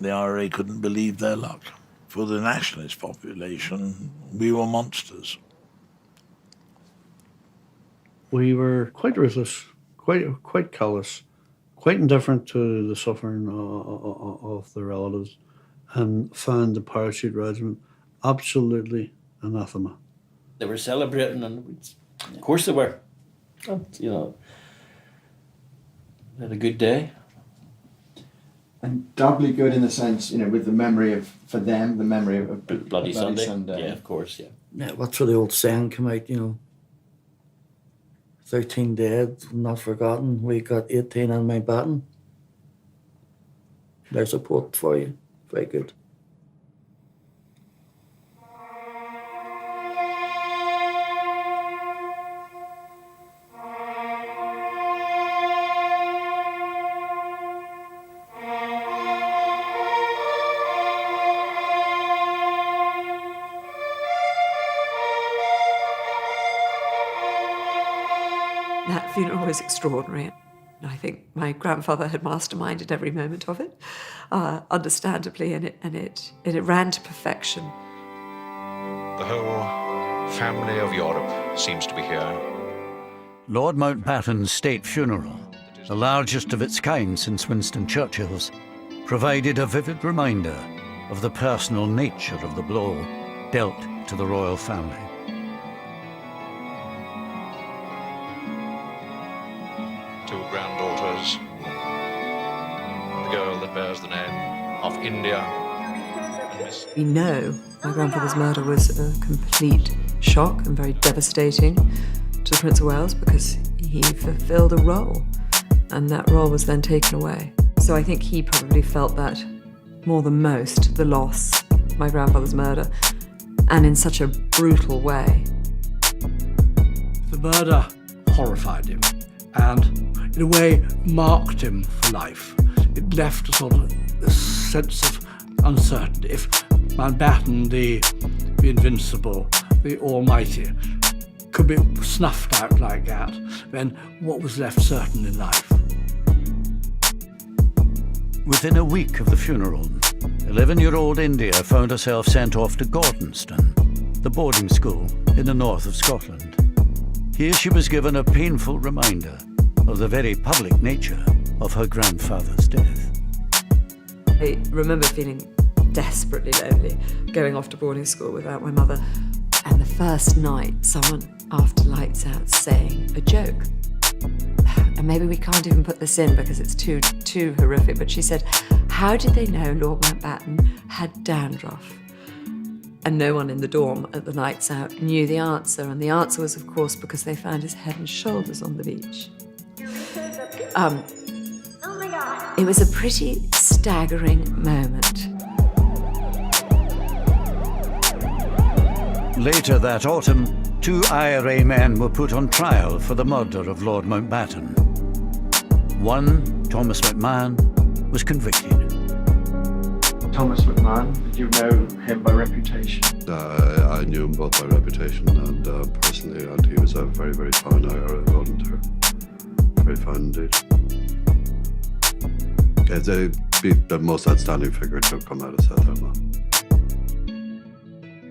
The IRA couldn't believe their luck. For the nationalist population, we were monsters. We were quite ruthless, quite callous, quite indifferent to the suffering of the relatives, and found the parachute regiment absolutely anathema. They were celebrating, and of course they were. And, you know, they had a good day. And doubly good in the sense, you know, with the memory of, for them, the memory of Bloody Sunday. Yeah, of course, yeah. Yeah, that's where the old saying came out, you know. 13 dead, not forgotten. We got 18 on Mountbatten. There's a quote for you. Very good. That funeral was extraordinary. I think my grandfather had masterminded every moment of it, understandably, and it ran to perfection. The whole family of Europe seems to be here. Lord Mountbatten's state funeral, the largest of its kind since Winston Churchill's, provided a vivid reminder of the personal nature of the blow dealt to the royal family. Two granddaughters, the girl that bears the name of India. We know my grandfather's murder was a complete shock and very devastating to the Prince of Wales because he fulfilled a role, and that role was then taken away. So I think he probably felt that more than most, the loss of my grandfather's murder, and in such a brutal way. The murder horrified him and, in a way, marked him for life. It left a sort of a sense of uncertainty. If Mountbatten, the invincible, the almighty, could be snuffed out like that, then what was left certain in life? Within a week of the funeral, 11-year-old India found herself sent off to Gordonston, the boarding school in the north of Scotland. Here she was given a painful reminder of the very public nature of her grandfather's death. I remember feeling desperately lonely, going off to boarding school without my mother. And the first night, someone, after lights out, saying a joke. And maybe we can't even put this in because it's too horrific, but she said, how did they know Lord Mountbatten had dandruff? And no one in the dorm at the nights out knew the answer. And the answer was, of course, because they found his head and shoulders on the beach. It was a pretty staggering moment. Later that autumn, 2 IRA men were put on trial for the murder of Lord Mountbatten. One, Thomas McMahon, was convicted. Thomas McMahon, did you know him by reputation? I knew him both by reputation and personally, and he was a very, very fine IRA volunteer. Very fine indeed. They'd be the most outstanding figure to come out of South Armagh.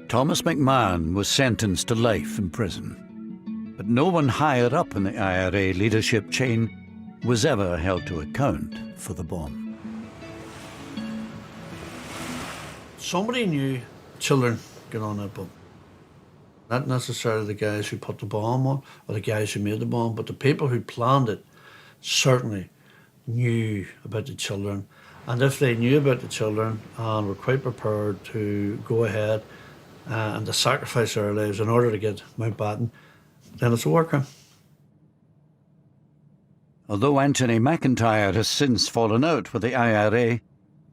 Thomas McMahon was sentenced to life in prison, but no one higher up in the IRA leadership chain was ever held to account for the bomb. Somebody knew children get on that boat. Not necessarily the guys who put the bomb on or the guys who made the bomb, but the people who planned it certainly knew about the children. And if they knew about the children and were quite prepared to go ahead and to sacrifice their lives in order to get Mountbatten, then it's a war crime. Although Anthony McIntyre has since fallen out with the IRA,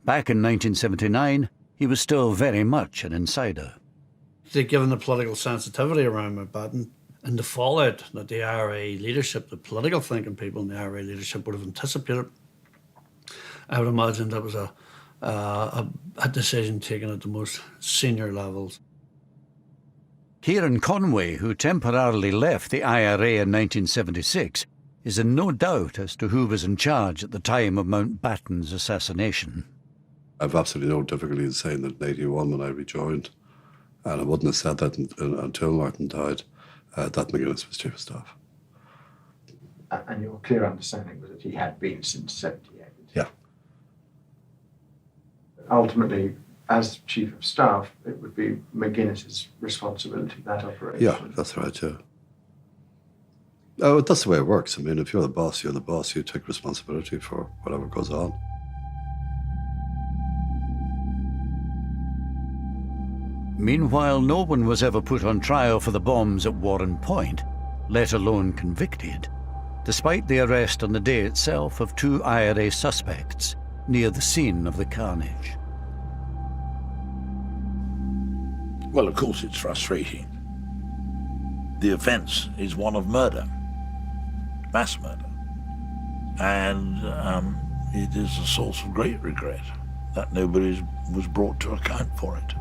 back in 1979, he was still very much an insider. Given the political sensitivity around Mountbatten and the fallout that the IRA leadership, the political thinking people in the IRA leadership would have anticipated, I would imagine that was a decision taken at the most senior levels. Kieran Conway, who temporarily left the IRA in 1976, is in no doubt as to who was in charge at the time of Mountbatten's assassination. I've absolutely no difficulty in saying that in 81 when I rejoined, and I wouldn't have said that until Martin died, that McGuinness was Chief of Staff. And your clear understanding was that he had been since 78? Yeah. Ultimately, as Chief of Staff, it would be McGuinness's responsibility, that operation. Yeah, that's right, yeah. Oh, that's the way it works. I mean, if you're the boss, you're the boss. You take responsibility for whatever goes on. Meanwhile, no one was ever put on trial for the bombs at Warren Point, let alone convicted, despite the arrest on the day itself of 2 IRA suspects near the scene of the carnage. Well, of course it's frustrating. The offence is one of murder, mass murder. And it is a source of great regret that nobody was brought to account for it.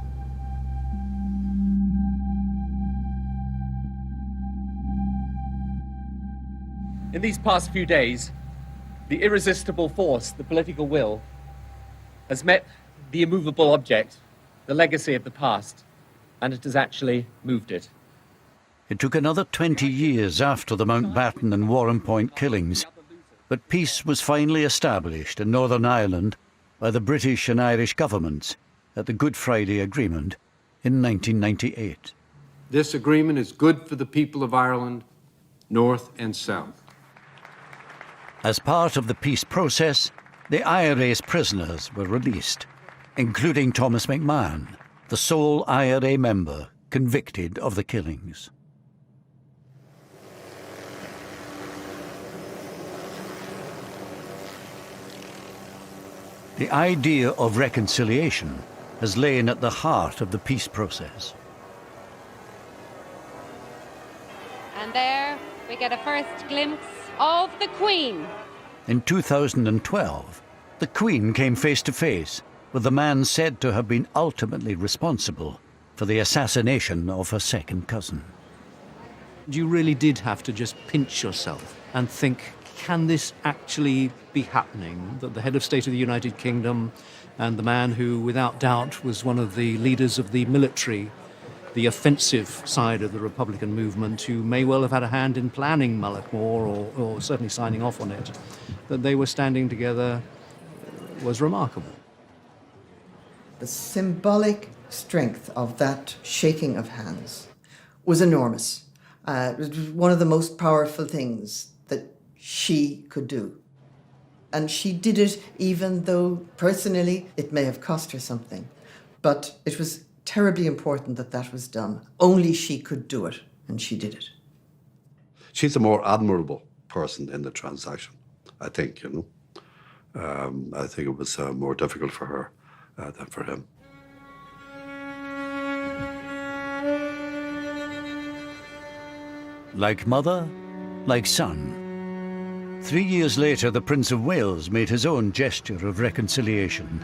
In these past few days, the irresistible force, the political will, has met the immovable object, the legacy of the past, and it has actually moved it. It took another 20 years after the Mountbatten and Warren Point killings, but peace was finally established in Northern Ireland by the British and Irish governments at the Good Friday Agreement in 1998. This agreement is good for the people of Ireland, North and South. As part of the peace process, the IRA's prisoners were released, including Thomas McMahon, the sole IRA member convicted of the killings. The idea of reconciliation has lain at the heart of the peace process. And there we get a first glimpse of the Queen. In 2012, the Queen came face to face with the man said to have been ultimately responsible for the assassination of her second cousin. You really did have to just pinch yourself and think, can this actually be happening? That the head of state of the United Kingdom and the man who, without doubt, was one of the leaders of the military, the offensive side of the Republican movement, who may well have had a hand in planning Mullaghmore or certainly signing off on it, that they were standing together was remarkable. The symbolic strength of that shaking of hands was enormous. It was one of the most powerful things that she could do. And she did it even though personally it may have cost her something. But it was terribly important that that was done. Only she could do it, and she did it. She's a more admirable person in the transaction, I think, you know. I think it was more difficult for her than for him. Like mother, like son. 3 years later, the Prince of Wales made his own gesture of reconciliation.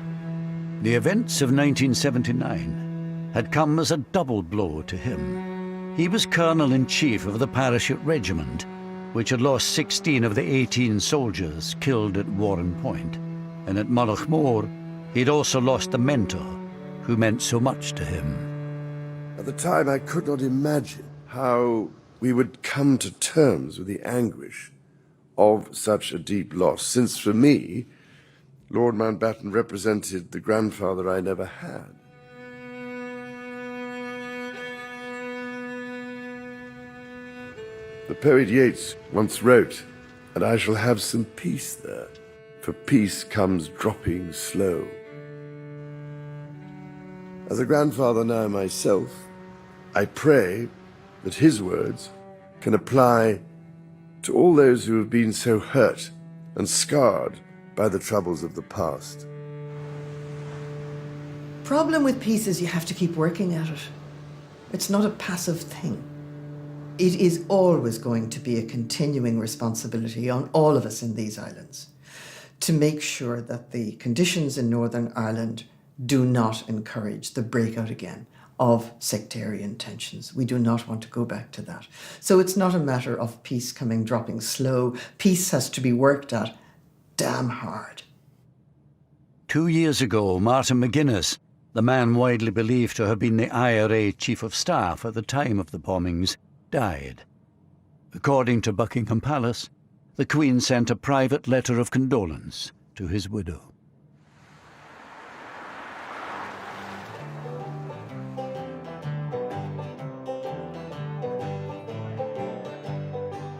The events of 1979 had come as a double blow to him. He was Colonel-in-Chief of the Parachute Regiment, which had lost 16 of the 18 soldiers killed at Warren Point. And at Mullaghmore, he'd also lost a mentor who meant so much to him. At the time, I could not imagine how we would come to terms with the anguish of such a deep loss, since for me, Lord Mountbatten represented the grandfather I never had. The poet Yeats once wrote, "And I shall have some peace there, for peace comes dropping slow." As a grandfather now myself, I pray that his words can apply to all those who have been so hurt and scarred by the troubles of the past. Problem with peace is you have to keep working at it. It's not a passive thing. It is always going to be a continuing responsibility on all of us in these islands to make sure that the conditions in Northern Ireland do not encourage the breakout again of sectarian tensions. We do not want to go back to that. So it's not a matter of peace dropping slow. Peace has to be worked at damn hard. 2 years ago, Martin McGuinness, the man widely believed to have been the IRA Chief of Staff at the time of the bombings, died. According to Buckingham Palace, the Queen sent a private letter of condolence to his widow.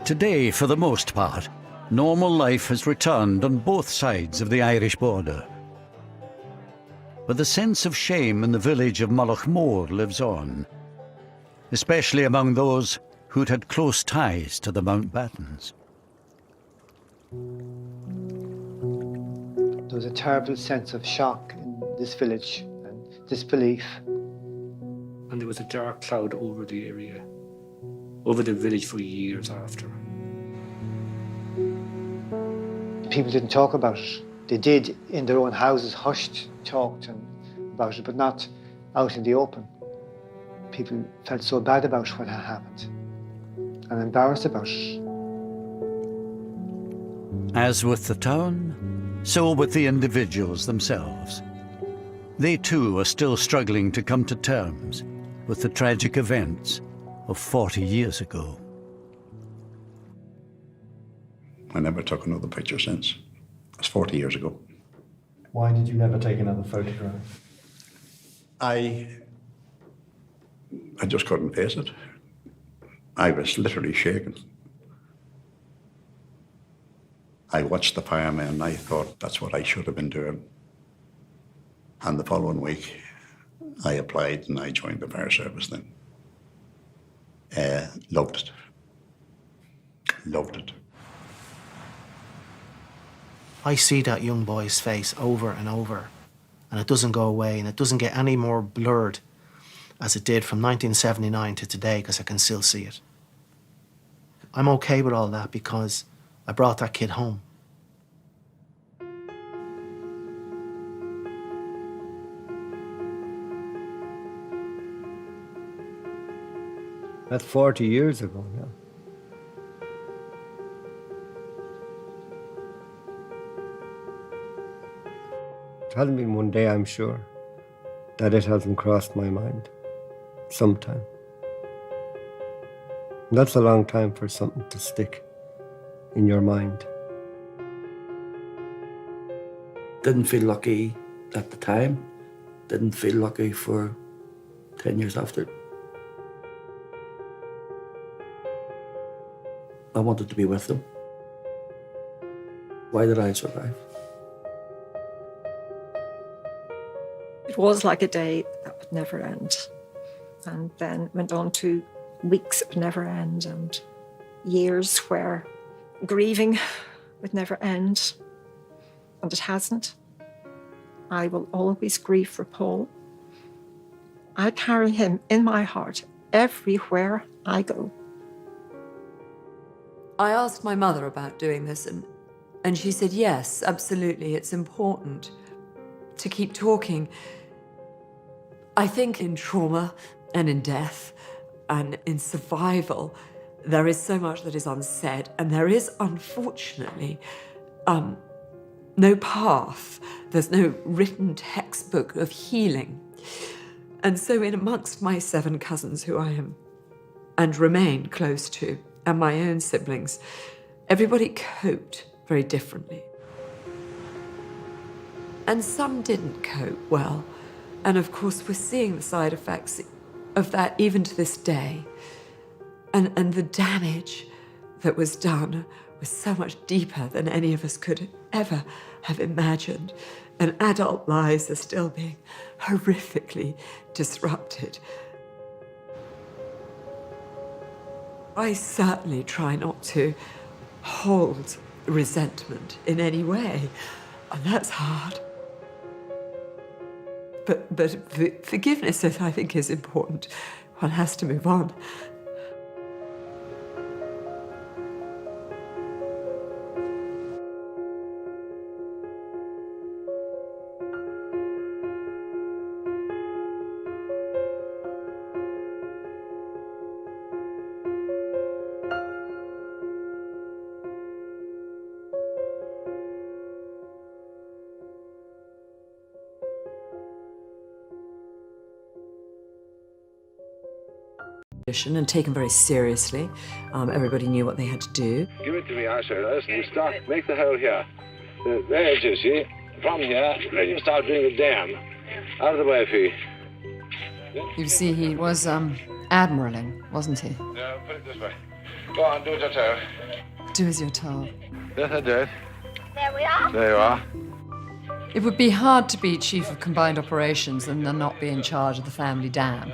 Today, for the most part, normal life has returned on both sides of the Irish border. But the sense of shame in the village of Mullaghmore lives on, especially among those who'd had close ties to the Mountbattens. There was a terrible sense of shock in this village and disbelief. And there was a dark cloud over the area, over the village for years after. People didn't talk about it. They did in their own houses, hushed, talked about it, but not out in the open. People felt so bad about what had happened and embarrassed about it. As with the town, so with the individuals themselves. They too are still struggling to come to terms with the tragic events of 40 years ago. I never took another picture since. It was 40 years ago. Why did you never take another photograph? I just couldn't face it. I was literally shaking. I watched the firemen and I thought that's what I should have been doing. And the following week, I applied and I joined the fire service then. Loved it. Loved it. I see that young boy's face over and over, and it doesn't go away, and it doesn't get any more blurred as it did from 1979 to today, because I can still see it. I'm okay with all that because I brought that kid home. That's 40 years ago now. It hasn't been one day, I'm sure, that it hasn't crossed my mind. Sometime. And that's a long time for something to stick in your mind. Didn't feel lucky at the time. Didn't feel lucky for 10 years after. I wanted to be with them. Why did I survive? It was like a day that would never end, and then went on to weeks that would never end, and years where grieving would never end, and it hasn't. I will always grieve for Paul. I carry him in my heart everywhere I go. I asked my mother about doing this, and she said, yes, absolutely, it's important to keep talking. I think in trauma and in death and in survival, there is so much that is unsaid, and there is, unfortunately, no path. There's no written textbook of healing. And so in amongst my 7 cousins who I am and remain close to, and my own siblings, everybody coped very differently. And some didn't cope well. And of course, we're seeing the side effects of that even to this day. And the damage that was done was so much deeper than any of us could ever have imagined. And adult lives are still being horrifically disrupted. I certainly try not to hold resentment in any way, and that's hard. But forgiveness, I think, is important. One has to move on. and taken very seriously. Everybody knew what they had to do. Give it to me, I say. Listen, you start, make the hole here. There it is, see? From here, then you start doing a dam. Out of the way, Fee. You see, he was admiraling, wasn't he? No, put it this way. Go on, do it your toe. Do as you're told. Yes, I did. There we are. There you are. It would be hard to be Chief of Combined Operations and then not be in charge of the family dam.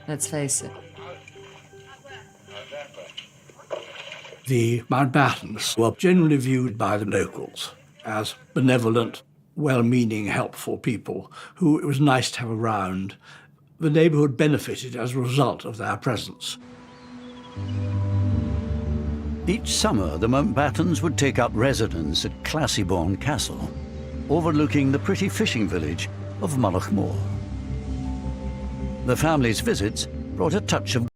Let's face it. The Mountbattens were generally viewed by the locals as benevolent, well-meaning, helpful people who it was nice to have around. The neighbourhood benefited as a result of their presence. Each summer, the Mountbattens would take up residence at Classybourne Castle, overlooking the pretty fishing village of Mullaghmore. The family's visits brought a touch of